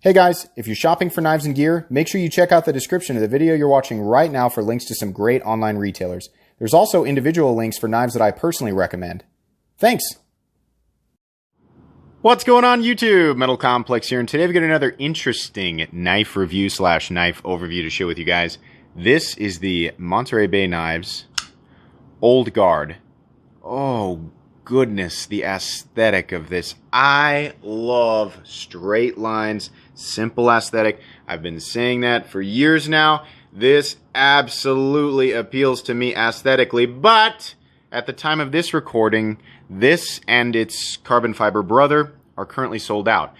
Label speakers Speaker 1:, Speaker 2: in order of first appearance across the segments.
Speaker 1: Hey guys, if you're shopping for knives and gear, make sure you check out the description of the video you're watching right now for links to some great online retailers. There's also individual links for knives that I personally recommend. Thanks!
Speaker 2: What's going on YouTube? Metal Complex here, and today we've got another interesting knife review slash knife overview to share with you guys. This is the Monterey Bay Knives Old Guard. Oh goodness, the aesthetic of this. I love straight lines, simple aesthetic. I've been saying that for years now. This absolutely appeals to me aesthetically, but at the time of this recording, this and its carbon fiber brother are currently sold out.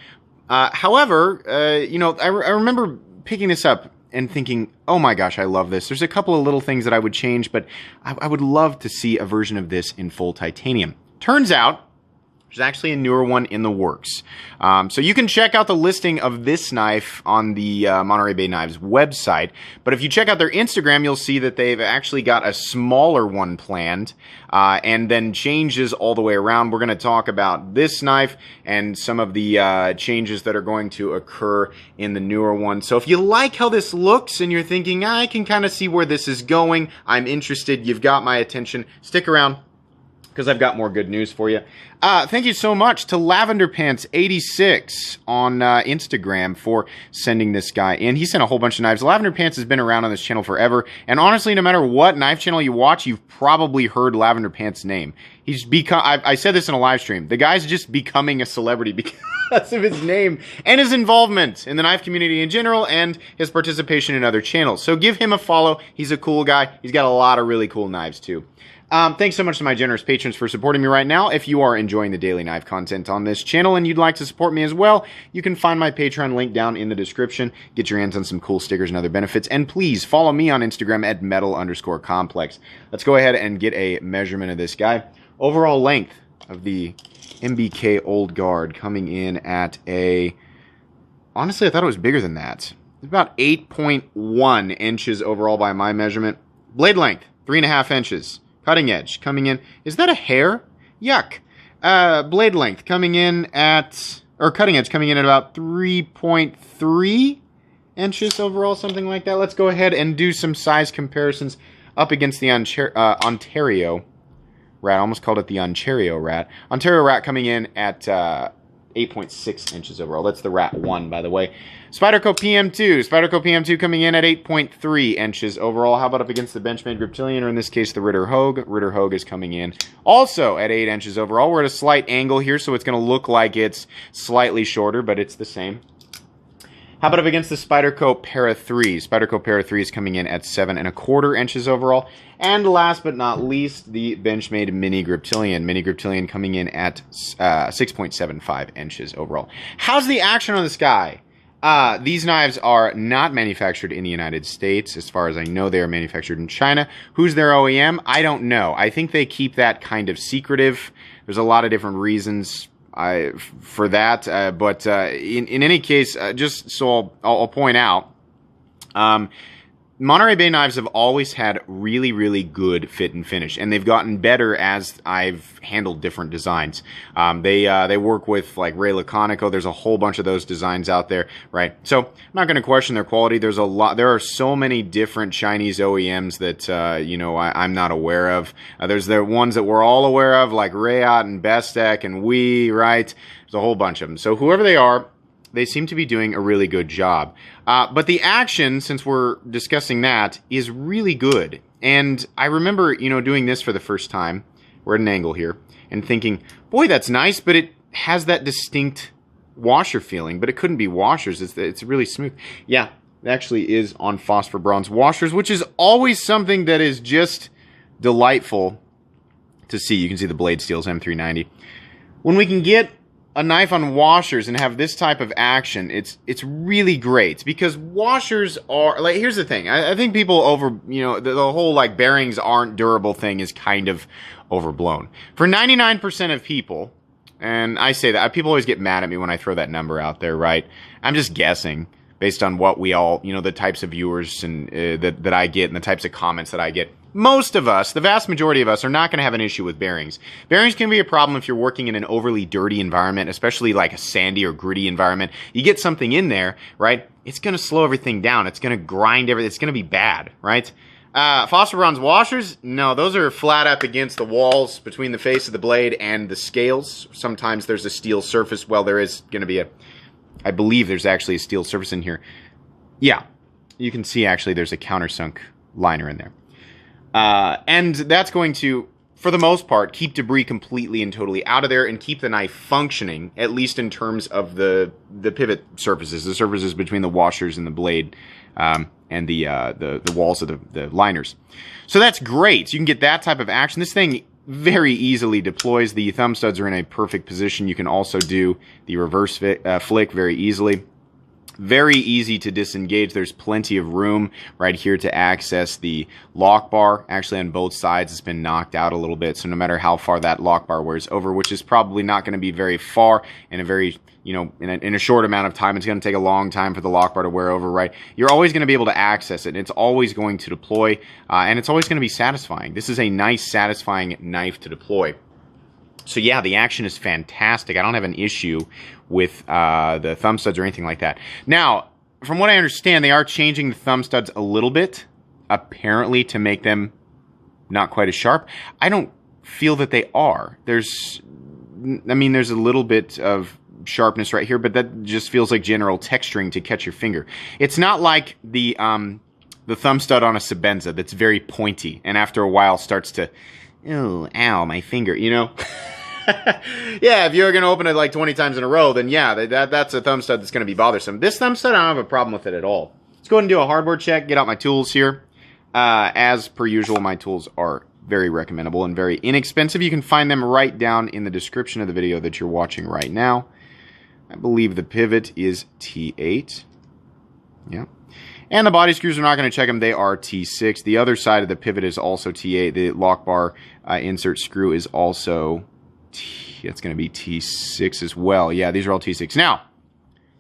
Speaker 2: However, I remember picking this up and thinking, oh my gosh, I love this. There's a couple of little things that I would change, but I would love to see a version of this in full titanium. Turns out, there's actually a newer one in the works. So you can check out the listing of this knife on the Monterey Bay Knives website. But if you check out their Instagram, you'll see that they've actually got a smaller one planned and then changes all the way around. We're going to talk about this knife and some of the changes that are going to occur in the newer one. So if you like how this looks and you're thinking, I can kind of see where this is going, I'm interested, you've got my attention, stick around, because I've got more good news for you. Thank you so much to Lavender Pants 86 on Instagram for sending this guy in. He sent a whole bunch of knives. Lavender Pants has been around on this channel forever, and honestly, no matter what knife channel you watch, you've probably heard Lavender Pants' name. He's become, I said this in a live stream, the guy's just becoming a celebrity because of his name and his involvement in the knife community in general and his participation in other channels. So give him a follow. He's a cool guy. He's got a lot of really cool knives too. Thanks so much to my generous patrons for supporting me right now. If you are enjoying the daily knife content on this channel and you'd like to support me as well, you can find my Patreon link down in the description. Get your hands on some cool stickers and other benefits. And please follow me on Instagram at metal_complex. Let's go ahead and get a measurement of this guy. Overall length of the MBK Old Guard coming in at a... Honestly, I thought it was bigger than that. It's about 8.1 inches overall by my measurement. Blade length, 3.5 inches. Cutting edge coming in. Is that a hair? Yuck. Blade length coming in at, or cutting edge coming in at about 3.3 inches overall, something like that. Let's go ahead and do some size comparisons up against the Ontario rat. I almost called it the Ontario rat. Ontario rat coming in at 8.6 inches overall. That's the rat 1, by the way. Spyderco PM2. Spyderco PM2 coming in at 8.3 inches overall. How about up against the Benchmade Griptilian, or in this case, the Ritter Hogue? Ritter Hogue is coming in also at 8 inches overall. We're at a slight angle here, so it's going to look like it's slightly shorter, but it's the same. How about up against the Spyderco Para 3? Spyderco Para 3 is coming in at 7.25 inches overall. And last but not least, the Benchmade Mini Griptilian. Mini Griptilian coming in at 6.75 inches overall. How's the action on this guy? These knives are not manufactured in the United States. As far as I know, they are manufactured in China. Who's their OEM? I don't know. I think they keep that kind of secretive. There's a lot of different reasons for that, but in any case, just so I'll point out, Monterey Bay Knives have always had really, really good fit and finish, and they've gotten better as I've handled different designs. They work with like Ray Laconico. There's a whole bunch of those designs out there, right? So I'm not going to question their quality. There's a lot. There are so many different Chinese OEMs that I'm not aware of. There's the ones that we're all aware of, like Rayot and Bestech and Wii, right? There's a whole bunch of them. So whoever they are, they seem to be doing a really good job. But the action, since we're discussing that, is really good. And I remember, doing this for the first time. We're at an angle here. And thinking, boy, that's nice, but it has that distinct washer feeling. But it couldn't be washers. It's really smooth. Yeah, it actually is on phosphor bronze washers, which is always something that is just delightful to see. You can see the blade steels M390. When we can get a knife on washers and have this type of action, it's really great, because washers are, like, here's the thing. I think people the whole like bearings aren't durable thing is kind of overblown. For 99% of people, and I say that, people always get mad at me when I throw that number out there, right? I'm just guessing based on what we all, the types of viewers and that I get and the types of comments that I get. most of us, the vast majority of us, are not going to have an issue with bearings. Bearings can be a problem if you're working in an overly dirty environment, especially like a sandy or gritty environment. You get something in there, right? It's going to slow everything down. It's going to grind everything. It's going to be bad, right? Phosphor bronze washers, no, those are flat up against the walls between the face of the blade and the scales. Sometimes there's a steel surface. Well, there is going to be I believe there's actually a steel surface in here. Yeah, you can see actually there's a countersunk liner in there. And that's going to, for the most part, keep debris completely and totally out of there and keep the knife functioning, at least in terms of the pivot surfaces, the surfaces between the washers and the blade, and the walls of the liners. So that's great. You can get that type of action. This thing very easily deploys. The thumb studs are in a perfect position. You can also do the reverse flick very easily. Very easy to disengage. There's plenty of room right here to access the lock bar. Actually, on both sides, it's been knocked out a little bit. So no matter how far that lock bar wears over, which is probably not going to be very far in a very, in a short amount of time, it's going to take a long time for the lock bar to wear over, right? You're always going to be able to access it. And it's always going to deploy, and it's always going to be satisfying. This is a nice, satisfying knife to deploy. So yeah, the action is fantastic. I don't have an issue with the thumb studs or anything like that. Now, from what I understand, they are changing the thumb studs a little bit, apparently, to make them not quite as sharp. I don't feel that they are. There's a little bit of sharpness right here, but that just feels like general texturing to catch your finger. It's not like the thumb stud on a Sebenza that's very pointy, and after a while starts to, oh, ow, my finger, Yeah, if you're going to open it like 20 times in a row, then yeah, that's a thumb stud that's going to be bothersome. This thumb stud, I don't have a problem with it at all. Let's go ahead and do a hardware check, get out my tools here. As per usual, my tools are very recommendable and very inexpensive. You can find them right down in the description of the video that you're watching right now. I believe the pivot is T8. Yeah. And the body screws, we're not going to check them. They are T6. The other side of the pivot is also T8. The lock bar insert screw is also it's going to be T6 as well. Yeah, these are all T6. Now,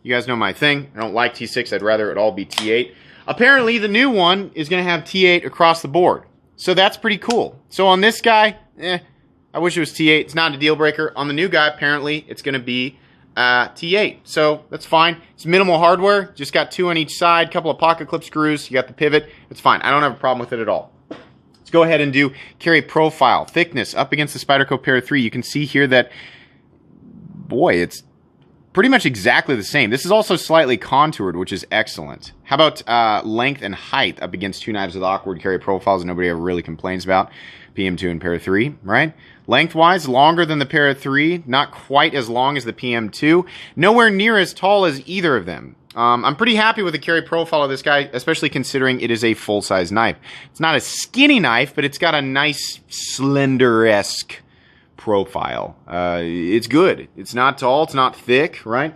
Speaker 2: you guys know my thing. I don't like T6. I'd rather it all be T8. Apparently, the new one is going to have T8 across the board. So that's pretty cool. So on this guy, I wish it was T8. It's not a deal breaker. On the new guy, apparently, it's going to be T8. So that's fine. It's minimal hardware. Just got 2 on each side, couple of pocket clip screws. You got the pivot. It's fine. I don't have a problem with it at all. Let's go ahead and do carry profile, thickness up against the Spyderco Para 3. You can see here that, boy, it's pretty much exactly the same. This is also slightly contoured, which is excellent. How about length and height up against two knives with awkward carry profiles that nobody ever really complains about? PM2 and Para 3, right? Lengthwise, longer than the Para 3, not quite as long as the PM2, nowhere near as tall as either of them. I'm pretty happy with the carry profile of this guy, especially considering it is a full-size knife. It's not a skinny knife, but it's got a nice slender-esque profile. It's good. It's not tall. It's not thick, right?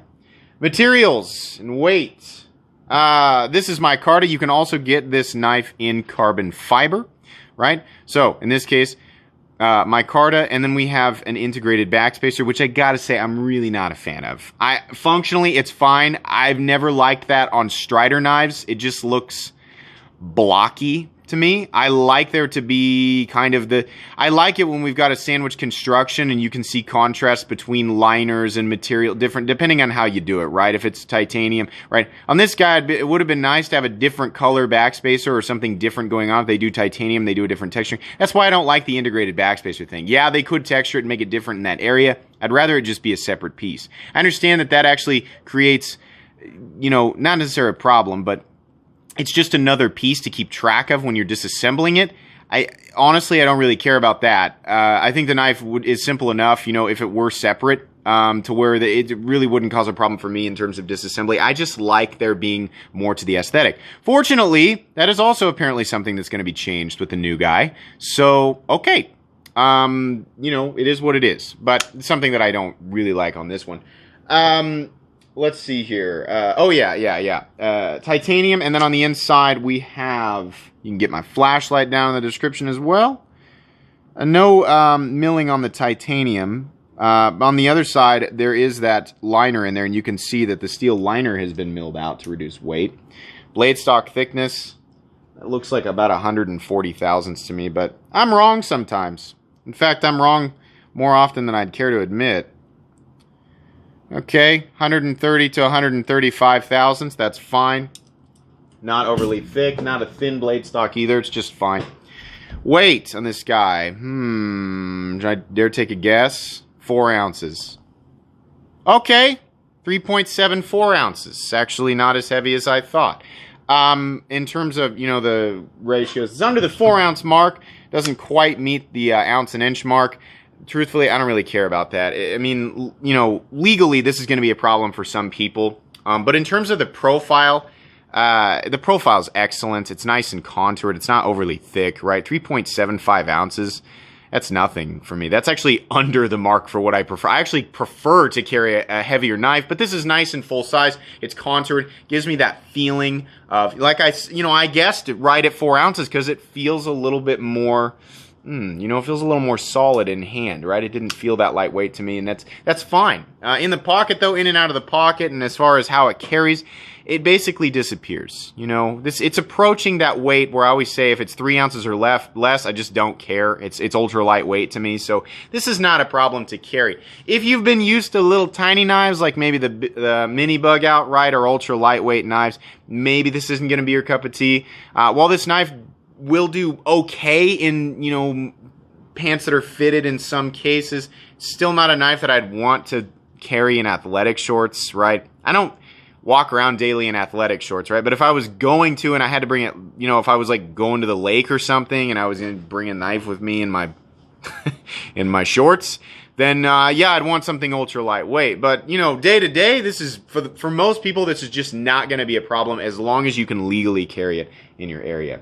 Speaker 2: Materials and weight. This is micarta. You can also get this knife in carbon fiber, right? So, in this case, micarta, and then we have an integrated backspacer, which I gotta say I'm really not a fan of. Functionally, it's fine. I've never liked that on Strider knives. It just looks blocky to me. I like there to be kind of I like it when we've got a sandwich construction and you can see contrast between liners and material, different, depending on how you do it, right? If it's titanium, right? On this guy, it would have been nice to have a different color backspacer or something different going on. If they do titanium, they do a different texture. That's why I don't like the integrated backspacer thing. Yeah, they could texture it and make it different in that area. I'd rather it just be a separate piece. I understand that actually creates, not necessarily a problem, but it's just another piece to keep track of when you're disassembling it. Honestly, I don't really care about that. I think the knife is simple enough, if it were separate, to where it really wouldn't cause a problem for me in terms of disassembly. I just like there being more to the aesthetic. Fortunately, that is also apparently something that's going to be changed with the new guy. So, okay. It is what it is. But it's something that I don't really like on this one. Let's see here. Titanium, and then on the inside we have, you can get my flashlight down in the description as well. No milling on the titanium. On the other side, there is that liner in there, and you can see that the steel liner has been milled out to reduce weight. Blade stock thickness, It looks like about 140 thousandths to me, but I'm wrong sometimes. In fact, I'm wrong more often than I'd care to admit. Okay, 130 to 135 thousandths, that's fine. Not overly thick, not a thin blade stock either, it's just fine. Weight on this guy, should I dare take a guess? 4 ounces. Okay, 3.74 ounces. Actually not as heavy as I thought. In terms of, the ratios, it's under the 4 ounce mark. Doesn't quite meet the ounce and inch mark. Truthfully, I don't really care about that. I mean, legally, this is going to be a problem for some people. But in terms of the profile is excellent. It's nice and contoured. It's not overly thick, right? 3.75 ounces. That's nothing for me. That's actually under the mark for what I prefer. I actually prefer to carry a heavier knife, but this is nice and full size. It's contoured. Gives me that feeling of, like I guessed it right at 4 ounces because it feels a little bit more, it feels a little more solid in hand, right? It didn't feel that lightweight to me, and that's fine. In the pocket, though, in and out of the pocket, and as far as how it carries, it basically disappears. It's approaching that weight where I always say if it's 3 ounces or less, I just don't care. It's ultra lightweight to me, so this is not a problem to carry. If you've been used to little tiny knives like maybe the mini bug out, right, or ultra lightweight knives, maybe this isn't going to be your cup of tea. While this knife will do okay in pants that are fitted in some cases, still not a knife that I'd want to carry in athletic shorts, right? I don't walk around daily in athletic shorts, right? But if I was going to and I had to bring it, if I was like going to the lake or something and I was going to bring a knife with me in my in my shorts, then yeah, I'd want something ultra lightweight. But day to day, this is for most people, this is just not going to be a problem as long as you can legally carry it in your area.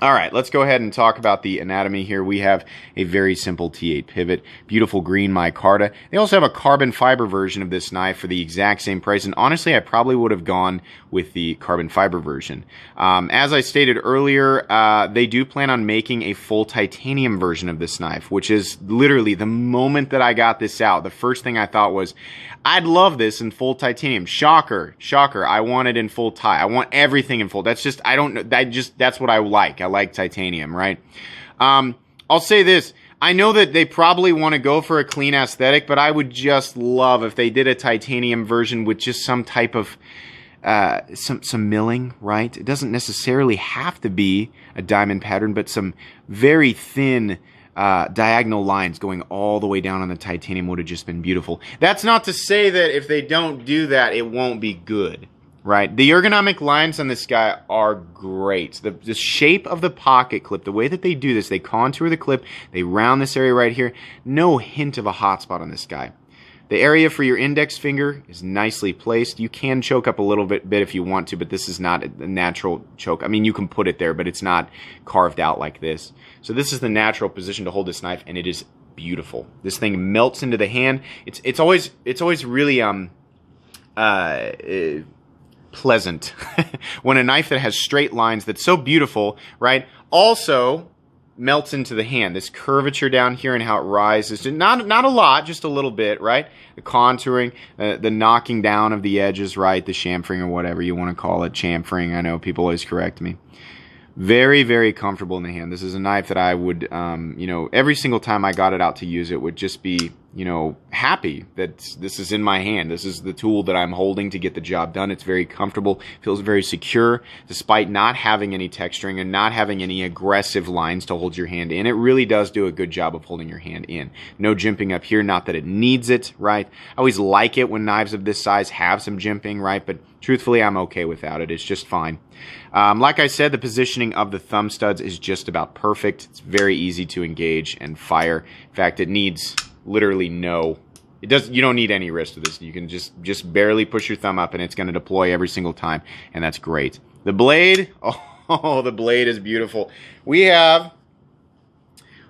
Speaker 2: All right, let's go ahead and talk about the anatomy here. We have a very simple T8 pivot, beautiful green micarta. They also have a carbon fiber version of this knife for the exact same price, and honestly, I probably would have gone with the carbon fiber version. As I stated earlier, they do plan on making a full titanium version of this knife, which is literally the moment that I got this out, the first thing I thought was, I'd love this in full titanium. Shocker. I want it in full I want everything in full. That's just, I don't know. That's what I like. I like titanium, right? I'll say this. I know that they probably want to go for a clean aesthetic, but I would just love if they did a titanium version with just some type of, some milling, right? It doesn't necessarily have to be a diamond pattern, but some very thin, diagonal lines going all the way down on the titanium would have just been beautiful. That's not to say that if they don't do that, it won't be good, right? The ergonomic lines on this guy are great. The shape of the pocket clip, the way that they do this, they contour the clip, they round this area right here. No hint of a hot spot on this guy. The area for your index finger is nicely placed. You can choke up a little bit if you want to, but this is not a natural choke. I mean, you can put it there, but it's not carved out like this. So this is the natural position to hold this knife, and it is beautiful. This thing melts into the hand. It's always really pleasant when a knife that has straight lines that's so beautiful, right, also melts into the hand. This curvature down here and how it rises, not a lot, just a little bit, right? The contouring, the knocking down of the edges, right? The chamfering or whatever you want to call it, chamfering. I know people always correct me. Very, very comfortable in the hand. This is a knife that I would, every single time I got it out to use it would just be, happy that this is in my hand. This is the tool that I'm holding to get the job done. It's very comfortable, feels very secure, despite not having any texturing and not having any aggressive lines to hold your hand in. It really does do a good job of holding your hand in. No jimping up here, not that it needs it, right? I always like it when knives of this size have some jimping, right? But truthfully, I'm okay without it. It's just fine. Like I said, the positioning of the thumb studs is just about perfect. It's very easy to engage and fire. In fact, it needs literally you don't need any wrist with this. You can just barely push your thumb up and it's going to deploy every single time, and that's great. The blade, the blade is beautiful. We have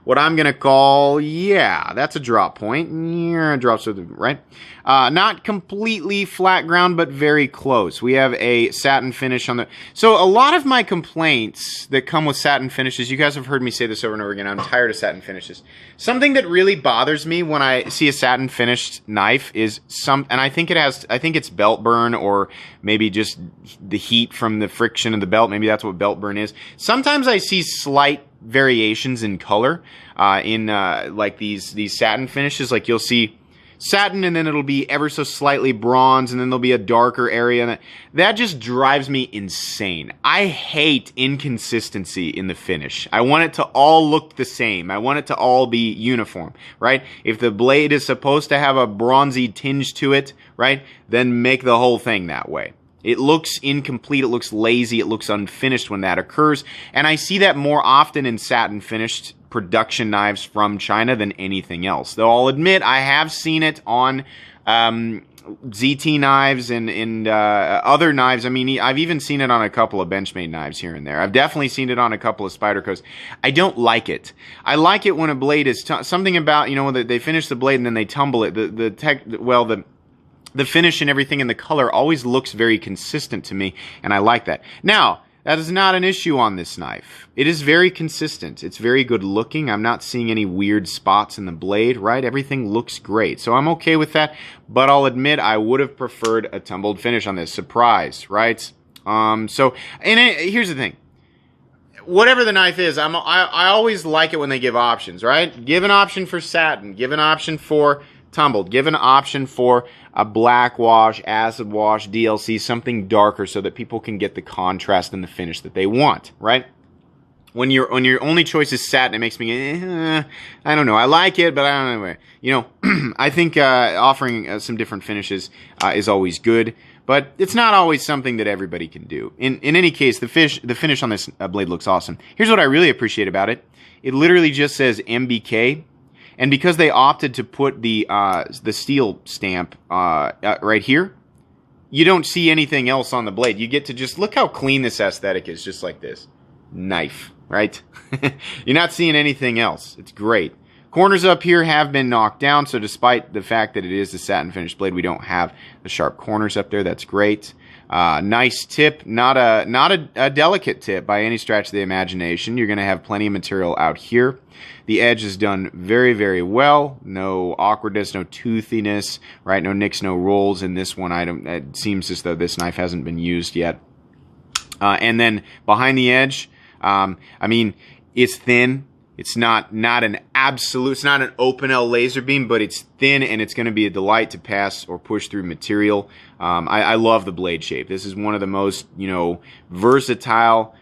Speaker 2: what I'm going to call, yeah, that's a drop point. Yeah, drops to the right. Not completely flat ground, but very close. We have a satin finish on the... So a lot of my complaints that come with satin finishes, you guys have heard me say this over and over again, I'm tired of satin finishes. Something that really bothers me when I see a satin finished knife is and I think it's belt burn, or maybe just the heat from the friction of the belt. Maybe that's what belt burn is. Sometimes I see slight variations in color in like these satin finishes. Like you'll see satin, and then it'll be ever so slightly bronze, and then there'll be a darker area, and that just drives me insane. I hate inconsistency in the finish. I want it to all look the same. I want it to all be uniform, right? If the blade is supposed to have a bronzy tinge to it, right, then make the whole thing that way. It looks incomplete, it looks lazy, it looks unfinished when that occurs, and I see that more often in satin finished production knives from China than anything else. Though I'll admit I have seen it on ZT knives and other knives. I mean, I've even seen it on a couple of Benchmade knives here and there. I've definitely seen it on a couple of Spydercos. I don't like it. I like it when a blade is something about, you know, when they finish the blade and then they tumble it. The finish and everything and the color always looks very consistent to me, and I like that. Now, that is not an issue on this knife. It is very consistent. It's very good looking. I'm not seeing any weird spots in the blade, right? Everything looks great. So I'm okay with that, but I'll admit I would have preferred a tumbled finish on this. Surprise, right? Here's the thing. Whatever the knife is, I always like it when they give options, right? Give an option for satin. Give an option for tumbled. Give an option for a black wash, acid wash, DLC, something darker so that people can get the contrast and the finish that they want, right? When your only choice is satin, it makes me, I don't know. I like it, but I don't know. You know, I think offering some different finishes is always good, but it's not always something that everybody can do. In any case, the finish on this blade looks awesome. Here's what I really appreciate about it. It literally just says MBK. And because they opted to put the steel stamp right here, you don't see anything else on the blade. You get to just look how clean this aesthetic is, just like this. Knife, right? You're not seeing anything else. It's great. Corners up here have been knocked down, so despite the fact that it is a satin finished blade, we don't have the sharp corners up there. That's great. Nice tip, not a delicate tip by any stretch of the imagination. You're going to have plenty of material out here. The edge is done very, very well. No awkwardness, no toothiness, right? No nicks, no rolls in this one. It seems as though this knife hasn't been used yet. And then behind the edge, I mean, it's thin. It's not an absolute, it's not an open L laser beam, but it's thin and it's going to be a delight to pass or push through material. I love the blade shape. This is one of the most, you know, versatile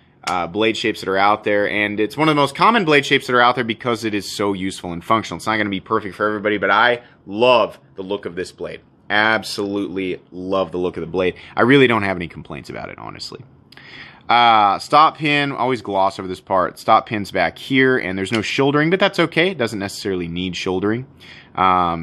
Speaker 2: blade shapes that are out there, and it's one of the most common blade shapes that are out there because it is so useful and functional. It's not going to be perfect for everybody, but I love the look of this blade. Absolutely love the look of the blade. I really don't have any complaints about it, honestly. Stop pin, always gloss over this part. Stop pin's back here, and there's no shouldering, but that's okay. It doesn't necessarily need shouldering.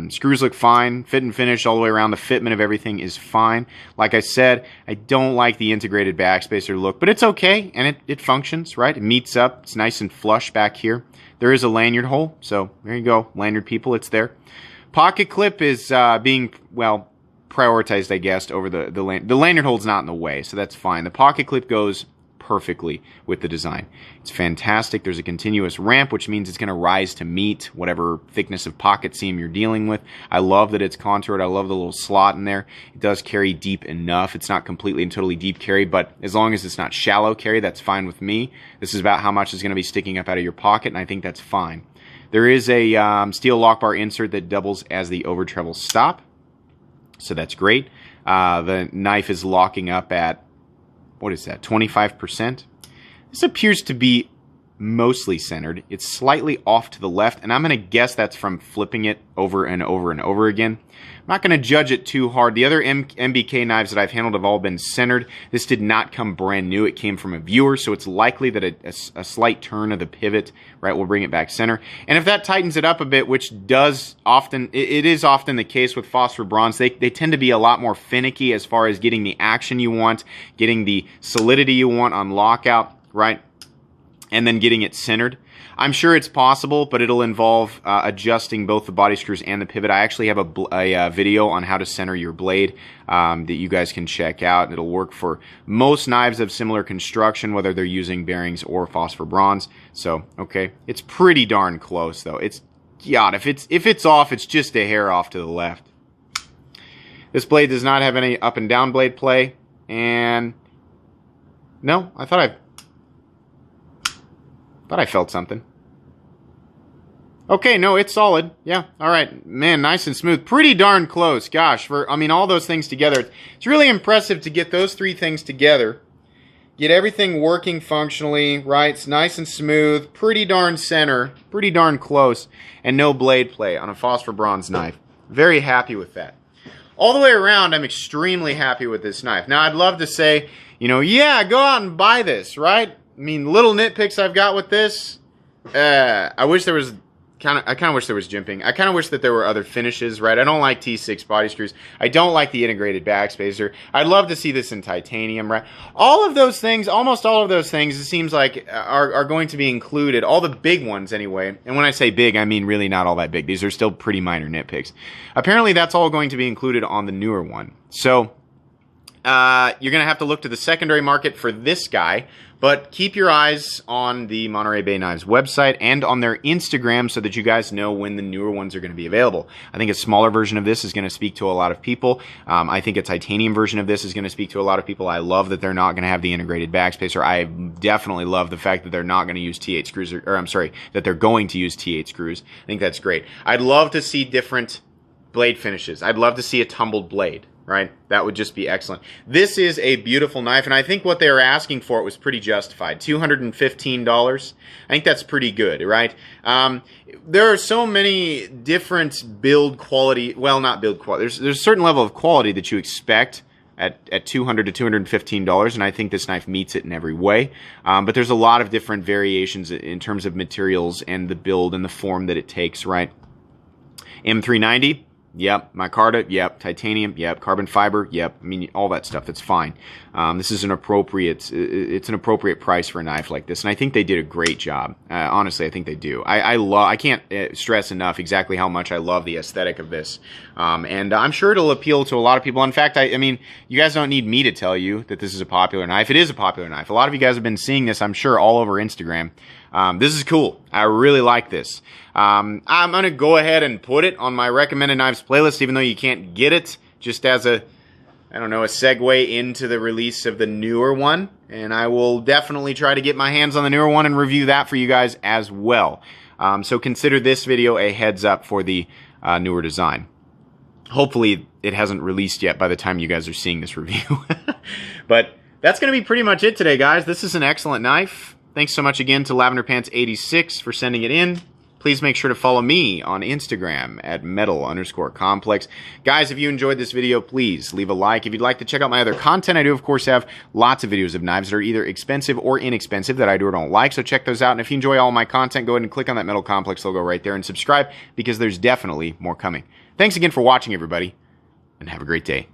Speaker 2: Screws look fine. Fit and finish all the way around. The fitment of everything is fine. Like I said, I don't like the integrated backspacer look, but it's okay, and it functions, right? It meets up. It's nice and flush back here. There is a lanyard hole, so there you go. Lanyard people, it's there. Pocket clip is being, well, prioritized, I guess, over the lanyard hole's not in the way, so that's fine. The pocket clip goes perfectly with the design. It's fantastic. There's a continuous ramp, which means it's going to rise to meet whatever thickness of pocket seam you're dealing with. I love that it's contoured. I love the little slot in there. It does carry deep enough. It's not completely and totally deep carry, but as long as it's not shallow carry, that's fine with me. This is about how much is going to be sticking up out of your pocket, and I think that's fine. There is a steel lock bar insert that doubles as the over treble stop, so that's great. The knife is locking up at, what is that, 25%? This appears to be mostly centered. It's slightly off to the left, and I'm going to guess that's from flipping it over and over and over again. I'm not going to judge it too hard. The other MBK knives that I've handled have all been centered. This did not come brand new. It came from a viewer, so it's likely that a slight turn of the pivot, right, will bring it back center. And if that tightens it up a bit, which does often, it is often the case with phosphor bronze, they tend to be a lot more finicky as far as getting the action you want, getting the solidity you want on lockout, right? and then getting it centered. I'm sure it's possible, but it'll involve adjusting both the body screws and the pivot. I actually have a video on how to center your blade that you guys can check out. It'll work for most knives of similar construction, whether they're using bearings or phosphor bronze. So, okay, it's pretty darn close, though. It's, God, if it's off, it's just a hair off to the left. This blade does not have any up and down blade play, and no, I thought I felt something. Okay, no, it's solid. Yeah, all right. Man, nice and smooth. Pretty darn close. Gosh, I mean, all those things together. It's really impressive to get those three things together. Get everything working functionally, right? It's nice and smooth. Pretty darn center. Pretty darn close. And no blade play on a phosphor bronze knife. Very happy with that. All the way around, I'm extremely happy with this knife. Now, I'd love to say, you know, yeah, go out and buy this, right? I mean, little nitpicks I've got with this. I wish there was I kind of wish there was jimping. I kind of wish that there were other finishes, right? I don't like T6 body screws. I don't like the integrated backspacer. I'd love to see this in titanium, right? All of those things, almost all of those things, it seems like are going to be included. All the big ones, anyway. And when I say big, I mean really not all that big. These are still pretty minor nitpicks. Apparently, that's all going to be included on the newer one. So, you're going to have to look to the secondary market for this guy. But keep your eyes on the Monterey Bay Knives website and on their Instagram so that you guys know when the newer ones are going to be available. I think a smaller version of this is going to speak to a lot of people. I think a titanium version of this is going to speak to a lot of people. I love that they're not going to have the integrated backspacer. I definitely love the fact that they're not going to use T8 screws, or I'm sorry, that they're going to use T8 screws. I think that's great. I'd love to see different blade finishes. I'd love to see a tumbled blade. Right? That would just be excellent. This is a beautiful knife, and I think what they were asking for it was pretty justified. $215. I think that's pretty good, right? There are so many different build quality, well, not build quality. There's a certain level of quality that you expect at $200 to $215, and I think this knife meets it in every way. But there's a lot of different variations in terms of materials and the build and the form that it takes, right? M390. Yep, micarta, yep, titanium, yep, carbon fiber, yep. I mean, all that stuff, that's fine. This is an appropriate price for a knife like this, and I think they did a great job. Honestly, I think they do. I can't stress enough exactly how much I love the aesthetic of this. And I'm sure it'll appeal to a lot of people. In fact, I mean, you guys don't need me to tell you that this is a popular knife. It is a popular knife. A lot of you guys have been seeing this, I'm sure, all over Instagram. This is cool. I really like this. I'm going to go ahead and put it on my recommended knives playlist, even though you can't get it, just as a, I don't know, a segue into the release of the newer one. And I will definitely try to get my hands on the newer one and review that for you guys as well. So consider this video a heads up for the newer design. Hopefully it hasn't released yet by the time you guys are seeing this review. But that's going to be pretty much it today, guys. This is an excellent knife. Thanks so much again to LavenderPants86 for sending it in. Please make sure to follow me on Instagram at metal_complex. Guys, if you enjoyed this video, please leave a like. If you'd like to check out my other content, I do, of course, have lots of videos of knives that are either expensive or inexpensive that I do or don't like, so check those out. And if you enjoy all my content, go ahead and click on that Metal Complex logo right there and subscribe, because there's definitely more coming. Thanks again for watching, everybody, and have a great day.